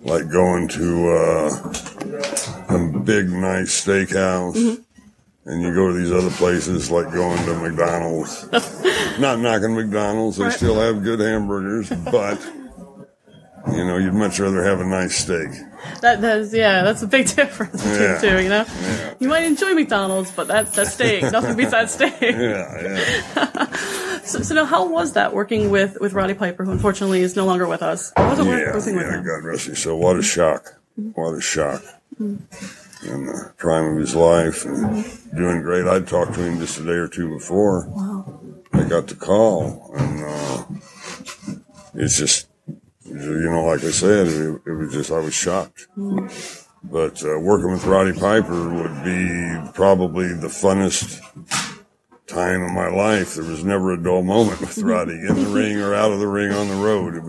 like going to a big, nice steakhouse. And you go to these other places, like going to McDonald's. Not knocking McDonald's. They still have good hamburgers, but, you know, you'd much rather have a nice steak. That's a big difference between the two, you know? Yeah. You might enjoy McDonald's, but that steak, nothing beats that steak. Yeah. So now, how was that working with Roddy Piper, who unfortunately is no longer with us? How was it working with him? God rest his soul. What a shock. What a shock. In the prime of his life and doing great. I'd talked to him just a day or two before. Wow. I got the call, and it's just, you know, like I said, it was just, I was shocked. But working with Roddy Piper would be probably the funnest time of my life. There was never a dull moment with Roddy in the ring or out of the ring on the road. It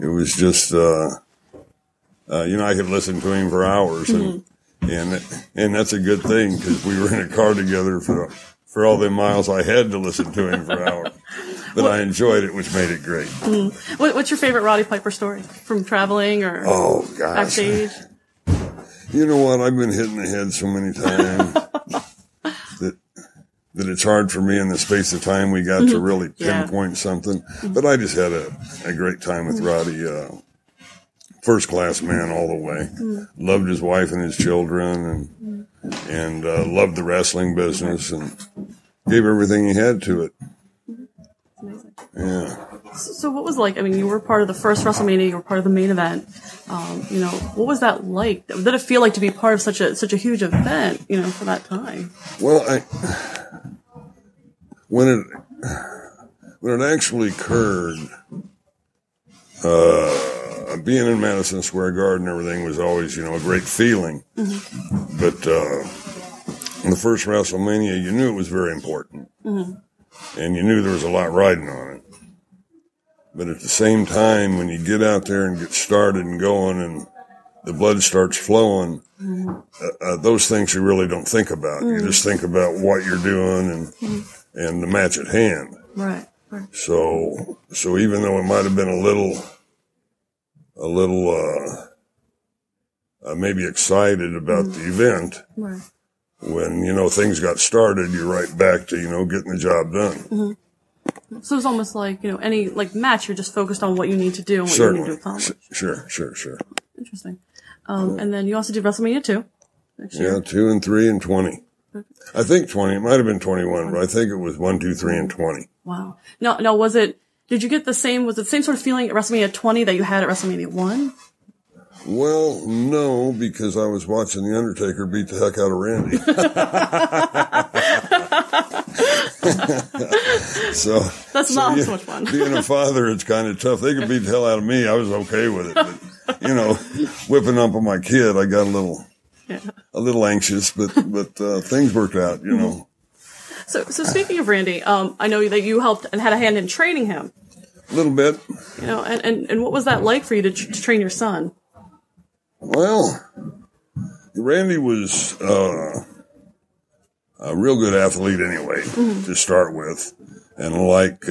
was just you know, I could listen to him for hours, and that's a good thing, because we were in a car together for all the miles I had to listen to him for hours. But I enjoyed it, which made it great. What's your favorite Roddy Piper story from traveling or backstage? You know what? I've been hit in the head so many times that it's hard for me in the space of time we got to really pinpoint something. But I just had a great time with Roddy. First class man all the way. Loved his wife and his children, and loved the wrestling business, and gave everything he had to it. Amazing. Yeah. So what was like? I mean, you were part of the first WrestleMania. You were part of the main event. You know, what was that like? What did it feel like to be part of such a huge event? You know, for that time. Well, when it actually occurred, being in Madison Square Garden and everything was always, you know, a great feeling. But in the first WrestleMania, you knew it was very important. And you knew there was a lot riding on it. But at the same time, when you get out there and get started and going and the blood starts flowing, those things you really don't think about. You just think about what you're doing and the match at hand. Right. So even though it might have been a little maybe excited about the event, when, you know, things got started, you're right back to, you know, getting the job done. So it's almost like, you know, any like match, you're just focused on what you need to do and what you need to accomplish. Sure. Interesting. And then you also did WrestleMania 2. Yeah, 2 and 3 and 20. I think 20. It might have been 21, but I think it was 1, 2, 3, and 20. Wow. Now, did you get was it the same sort of feeling at WrestleMania 20 that you had at WrestleMania 1? Well, no, because I was watching The Undertaker beat the heck out of Randy. That's not so much fun. Being a father, it's kind of tough. They could beat the hell out of me. I was okay with it. But, you know, whipping up on my kid, I got a little anxious, but things worked out, you know. So speaking of Randy, I know that you helped and had a hand in training him. A little bit. You know, and what was that like for you to train your son? Well, Randy was a real good athlete anyway, to start with. And like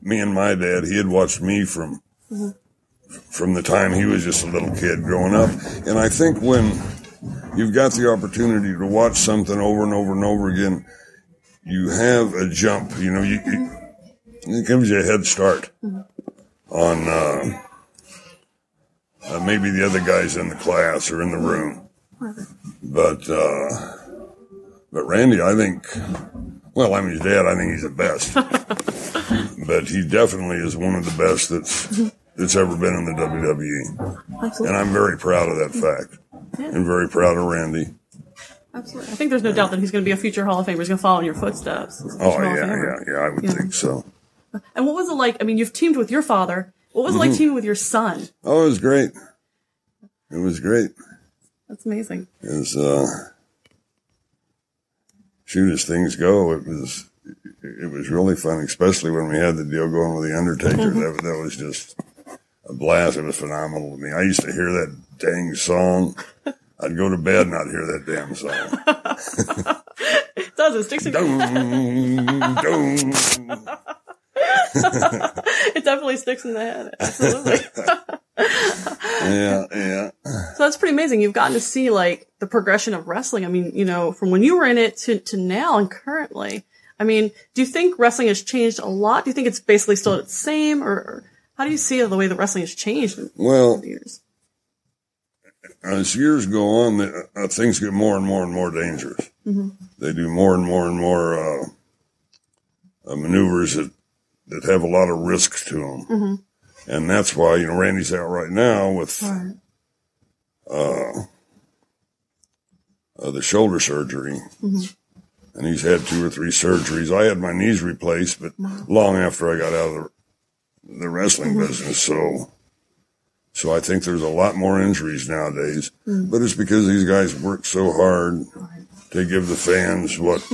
me and my dad, he had watched me from the time he was just a little kid growing up. And I think when you've got the opportunity to watch something over and over and over again, you have a jump, you know, it gives you a head start on maybe the other guys in the class or in the room. But Randy, I think, well, I'm his dad. I think he's the best. But he definitely is one of the best that's ever been in the WWE. Absolutely. And I'm very proud of that fact. And very proud of Randy. Absolutely. I think there's no doubt that he's going to be a future Hall of Famer. He's going to follow in your footsteps. Oh, yeah, I would think so. And what was it like? I mean, you've teamed with your father. What was it like teaming with your son? Oh, it was great. It was great. That's amazing. It was, shoot, as things go, it was really fun, especially when we had the deal going with The Undertaker. That was just a blast. It was phenomenal to me. I used to hear that dang song. I'd go to bed and I'd hear that damn song. It does. It sticks in your head. It definitely sticks in the head. Absolutely. pretty amazing. You've gotten to see like the progression of wrestling. I mean, you know, from when you were in it to now and currently. I mean, do you think wrestling has changed a lot? Do you think it's basically still the same, or how do you see the way the wrestling has changed in the years? As years go on, things get more and more and more dangerous. Mm-hmm. They do more and more and more maneuvers that have a lot of risk to them. Mm-hmm. And that's why, you know, Randy's out right now with the shoulder surgery. Mm-hmm. And he's had 2 or 3 surgeries. I had my knees replaced, but long after I got out of the wrestling business. So I think there's a lot more injuries nowadays. Mm-hmm. But it's because these guys work so hard to give the fans what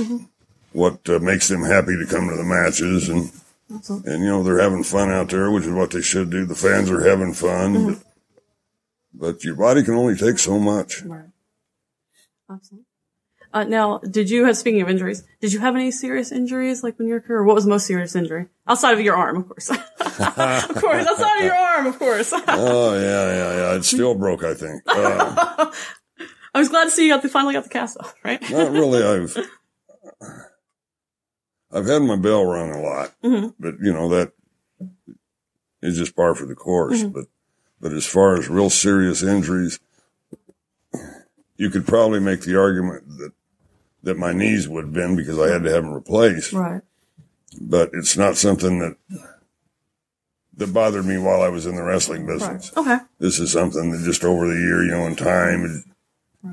makes them happy to come to the matches. And, you know, they're having fun out there, which is what they should do. The fans are having fun. Mm-hmm. But your body can only take so much. Right. Absolutely. Now, speaking of injuries, did you have any serious injuries, like when you were career? What was the most serious injury? Outside of your arm, of course. Of course, outside of your arm, of course. Oh, yeah. It still broke, I think. I was glad to see you finally got the cast off, right? Not really. I've had my bell rung a lot, but, you know, that is just par for the course. Mm-hmm. But as far as real serious injuries, you could probably make the argument that my knees would bend because I had to have them replaced. Right. But it's not something that bothered me while I was in the wrestling business. Right. Okay. This is something that just over the year, you know, in time, it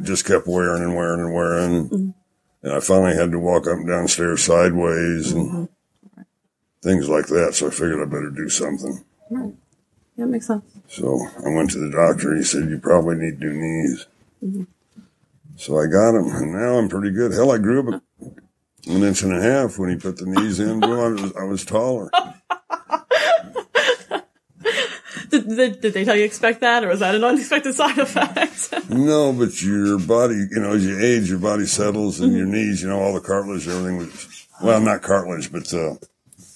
just kept wearing and wearing and wearing. Mm-hmm. And I finally had to walk up and down stairs sideways and things like that. So I figured I better do something. Right. Yeah, that makes sense. So I went to the doctor. He said, you probably need new knees. Mm-hmm. So I got them, and now I'm pretty good. Hell, I grew up an inch and a half when he put the knees in. Well, I was taller. Did they tell you expect that, or was that an unexpected side effect? No, but your body, you know, as you age, your body settles, and your knees, you know, all the cartilage, everything was, well, not cartilage, but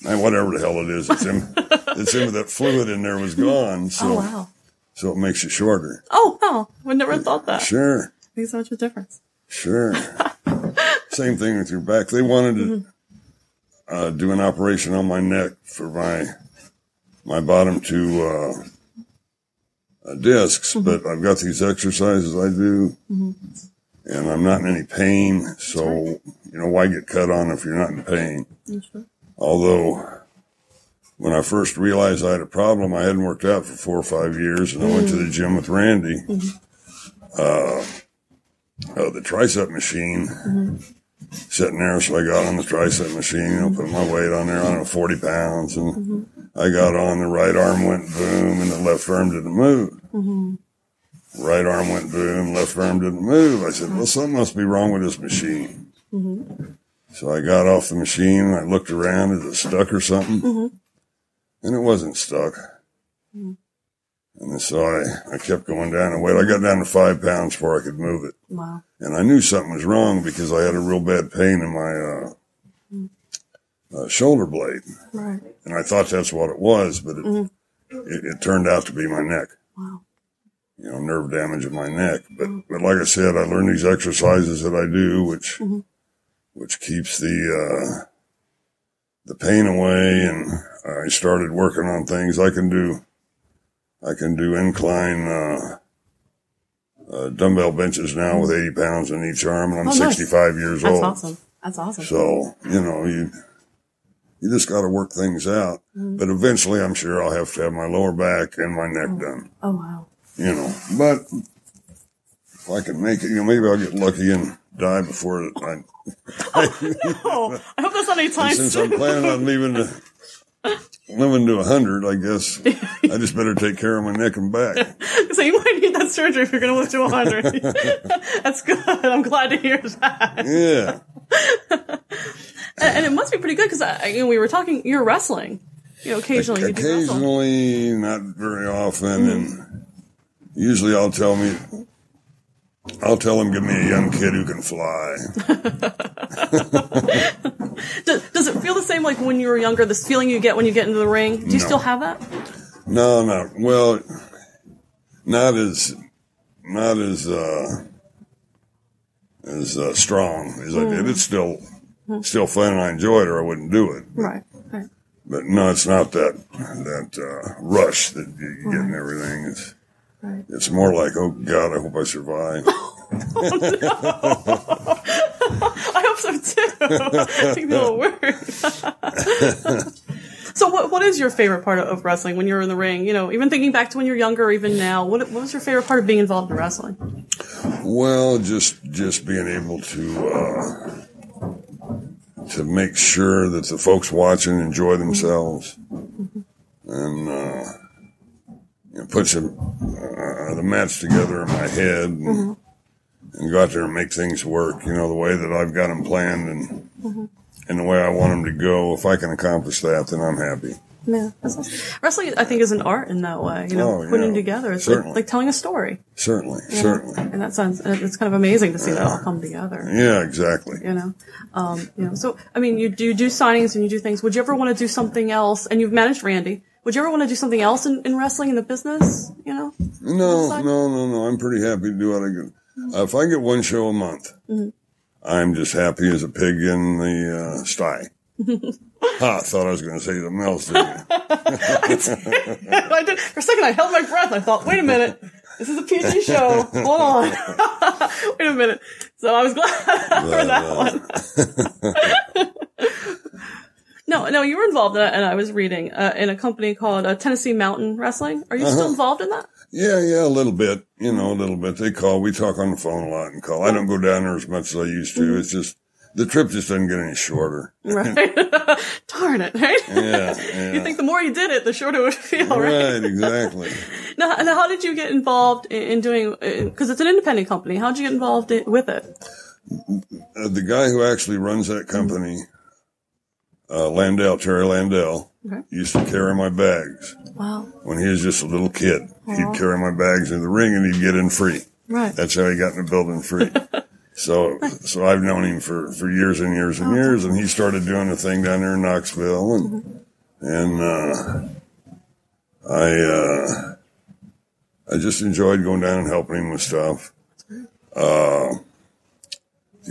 whatever the hell it is, it's in that fluid in there was gone. So, So it makes you shorter. Oh, wow. I never thought that. Sure. Makes so much of a difference. Sure. Same thing with your back. They wanted to do an operation on my neck for my bottom 2 discs, but I've got these exercises I do, and I'm not in any pain, so, you know, why get cut on if you're not in pain? Sure. Although, when I first realized I had a problem, I hadn't worked out for 4 or 5 years, and I went to the gym with Randy. The tricep machine sitting there. So I got on the tricep machine, you know, put my weight on there, I don't know, 40 pounds. And I got on, the right arm went boom and the left arm didn't move. Right arm went boom, left arm didn't move. I said, well, something must be wrong with this machine. So I got off the machine and I looked around, is it stuck or something? And it wasn't stuck. And so I kept going down in weight. I got down to 5 pounds before I could move it. Wow. And I knew something was wrong because I had a real bad pain in my shoulder blade. Right. And I thought that's what it was, but it turned out to be my neck. Wow. You know, nerve damage in my neck. But like I said, I learned these exercises that I do, which keeps the pain away. And I started working on things I can do incline dumbbell benches now with 80 pounds in each arm, and I'm 65 years old. That's awesome. So, you know, you just got to work things out. But eventually, I'm sure I'll have to have my lower back and my neck done. Oh, wow. You know, but if I can make it, you know, maybe I'll get lucky and die before I no, I hope that's not any time soon. Since I'm planning on living to 100, I guess I just better take care of my neck and back. So you might need that surgery if you're going to live to 100. That's good. I'm glad to hear that. Yeah. And it must be pretty good because you know, we were talking. You're wrestling. You know, occasionally. Occasionally, not very often, and usually I'll tell them, give me a young kid who can fly. Does it feel the same like when you were younger, this feeling you get when you get into the ring? Do you still have that? No. Well, not as as strong as I did. It's still fun, and I enjoy it, or I wouldn't do it. Right. But no, it's not that rush that you get and everything. It's more like, oh God, I hope I survive. Oh, no. I hope so too. I think that'll work. So what is your favorite part of wrestling when you're in the ring? You know, even thinking back to when you're younger, or even now, what was your favorite part of being involved in wrestling? Well, just being able to make sure that the folks watching enjoy themselves, and put the match together in my head, and go out there and make things work. You know, the way that I've got them planned, and the way I want them to go. If I can accomplish that, then I'm happy. Yeah, wrestling, I think, is an art in that way. You know, putting together. It's like telling a story. Certainly. In that sense, it's kind of amazing to see that all come together. Yeah, exactly. You know. So I mean, you do signings and you do things. Would you ever want to do something else? And you've managed Randy. Would you ever want to do something else in wrestling, in the business? You know. No. I'm pretty happy to do what I can. If I get one show a month, I'm just happy as a pig in the sty. I thought I was going to say something else, didn't you? I did. For a second, I held my breath. I thought, wait a minute. This is a PG show. Hold on. Wait a minute. So I was glad for that one. No, you were involved in it, and I was reading in a company called Tennessee Mountain Wrestling. Are you still involved in that? Yeah, a little bit. You know, a little bit. They call. We talk on the phone a lot and call. I don't go down there as much as I used to. It's just, the trip just doesn't get any shorter. Right. Darn it, right? Yeah. You think the more you did it, the shorter it would feel, right? Right, exactly. Now, how did you get involved in doing, because it's an independent company, how did you get involved with it? The guy who actually runs that company, Terry Landell, used to carry my bags. Wow. When he was just a little kid, he'd carry my bags in the ring and he'd get in free. Right. That's how he got in the building free. So I've known him for years and years and years, and he started doing a thing down there in Knoxville, and I just enjoyed going down and helping him with stuff. The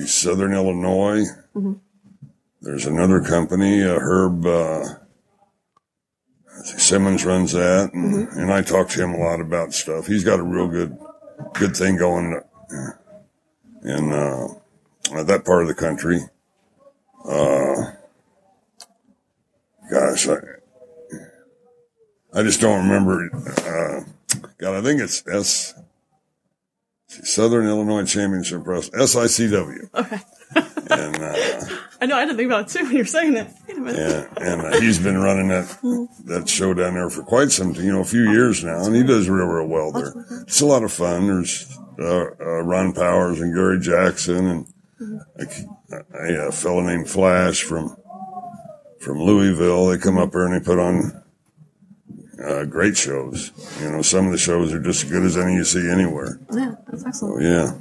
Southern Illinois, there's another company, Herb Simmons runs that, and I talk to him a lot about stuff. He's got a real good thing going in that part of the country. Gosh, I just don't remember. I think it's Southern Illinois Championship Wrestling, SICW. Okay. And I know, I had to think about it too when you were saying it. Wait a minute. And he's been running that show down there for quite some, a few years now, and he does real well there. It's a lot of fun. There's Ron Powers and Gary Jackson and a fellow named Flash from Louisville. They come up here and they put on great shows. Some of the shows are just as good as any you see anywhere. Yeah, that's excellent. Yeah.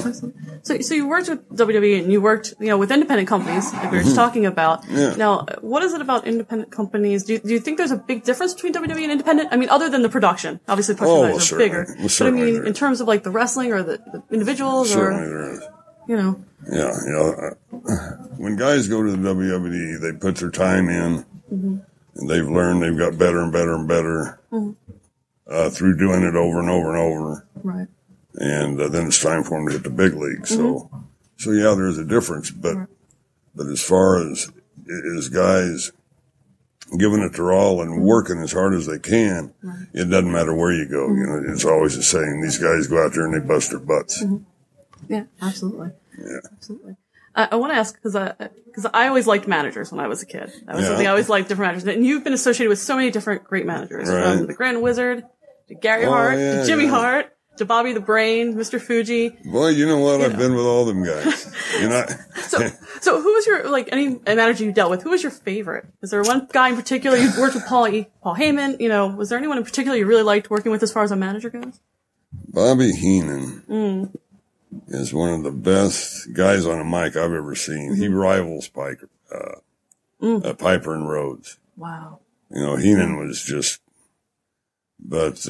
Excellent. So you worked with WWE and you worked, with independent companies, like we were just talking about. Yeah. Now, what is it about independent companies? Do you think there's a big difference between WWE and independent? I mean, other than the production. Obviously, production is bigger. Well, but I mean, in terms of like the wrestling or the individuals certainly there is. Yeah. When guys go to the WWE, they put their time in, and they've learned, they've got better and better and better through doing it over and over and over. Right. And then it's time for them to hit the big league. So yeah, there's a difference. But as far as guys giving it their all and working as hard as they can, it doesn't matter where you go. It's always the same. These guys go out there and they bust their butts. Yeah, absolutely. Yeah. Absolutely. I want to ask, because I always liked managers when I was a kid. That was something I always liked, different managers. And you've been associated with so many different great managers. Right. From the Grand Wizard, to Gary Hart, to Jimmy Hart, to Bobby the Brain, Mr. Fuji. Boy, you know what? I've been with all them guys. So who was your, any manager you dealt with, who was your favorite? Is there one guy in particular? You worked with Paul Heyman. Was there anyone in particular you really liked working with as far as a manager goes? Bobby Heenan is one of the best guys on a mic I've ever seen. He rivals Piper and Rhodes. Wow. Heenan was just, but